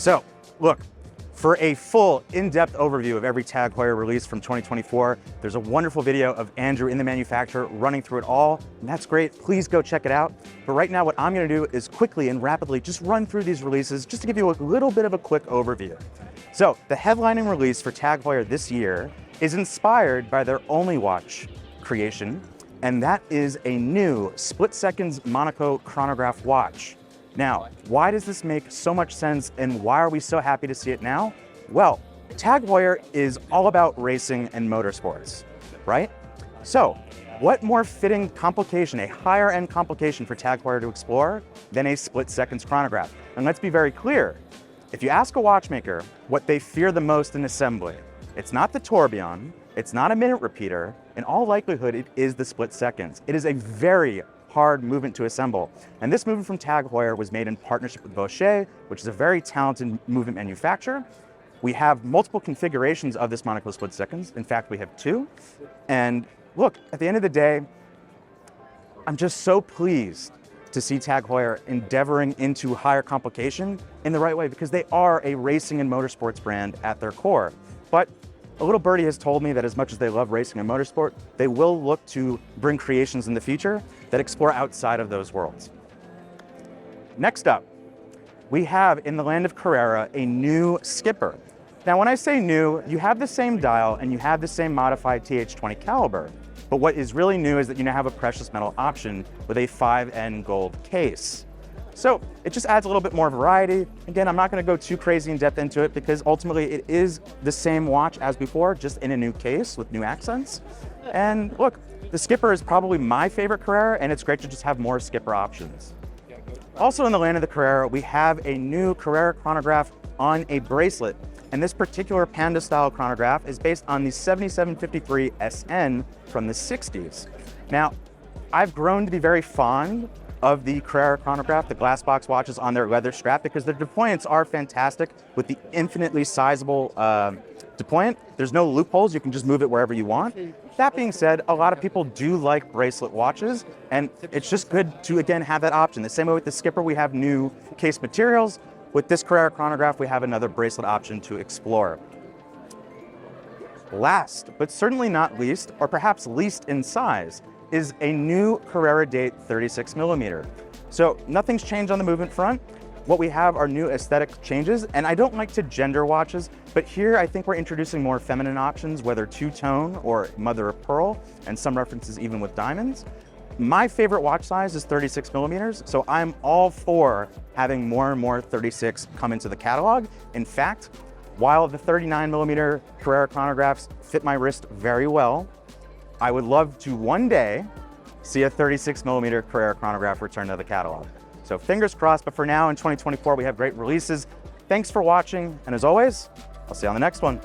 So, look, for a full, in-depth overview of every TAG Heuer release from 2024, there's a wonderful video of Andrew in the manufacturer running through it all, and that's great. Please go check it out. But right now, what I'm gonna do is quickly and rapidly just run through these releases just to give you a little bit of a quick overview. So, the headlining release for TAG Heuer this year is inspired by their only watch creation, and that is a new split-seconds Monal Chronograph watch. Now, why does this make so much sense and why are we so happy to see it now? Well, TAG Heuer is all about racing and motorsports, right? So, what more fitting complication, a higher end complication for TAG Heuer to explore than a split-seconds chronograph? And let's be very clear, if you ask a watchmaker what they fear the most in assembly, it's not the tourbillon, it's not a minute repeater, in all likelihood it is the split seconds. It is a very hard movement to assemble. And this movement from TAG Heuer was made in partnership with Bochet, which is a very talented movement manufacturer. We have multiple configurations of this Monal split seconds. In fact, we have two. And look, at the end of the day, I'm just so pleased to see TAG Heuer endeavoring into higher complication in the right way, because they are a racing and motorsports brand at their core. But a little birdie has told me that as much as they love racing and motorsport, they will look to bring creations in the future that explore outside of those worlds. Next up, we have in the land of Carrera a new skipper. Now, when I say new, you have the same dial and you have the same modified TH20 caliber, but what is really new is that you now have a precious metal option with a 5N gold case. So it just adds a little bit more variety. Again, I'm not going to go too crazy in depth into it because ultimately it is the same watch as before, just in a new case with new accents. And look, the skipper is probably my favorite Carrera, and it's great to just have more skipper options. Also in the land of the Carrera, we have a new Carrera chronograph on a bracelet. And this particular Panda style chronograph is based on the 7753 SN from the 60s. Now, I've grown to be very fond of the Carrera chronograph, the glass box watches on their leather strap, because their deployants are fantastic with the infinitely sizable deployant. There's no loopholes, you can just move it wherever you want. That being said, a lot of people do like bracelet watches, and it's just good to, again, have that option. The same way with the skipper, we have new case materials. With this Carrera chronograph, we have another bracelet option to explore. Last, but certainly not least, or perhaps least in size, is a new Carrera date 36mm. So nothing's changed on the movement front. What we have are new aesthetic changes, and I don't like to gender watches, but here I think we're introducing more feminine options, whether two-tone or mother of pearl, and some references even with diamonds. My favorite watch size is 36mm, so I'm all for having more and more 36 come into the catalog. In fact, while the 39mm Carrera chronographs fit my wrist very well, I would love to one day see a 36mm Carrera chronograph return to the catalog. So fingers crossed, but for now in 2024, we have great releases. Thanks for watching, and as always, I'll see you on the next one.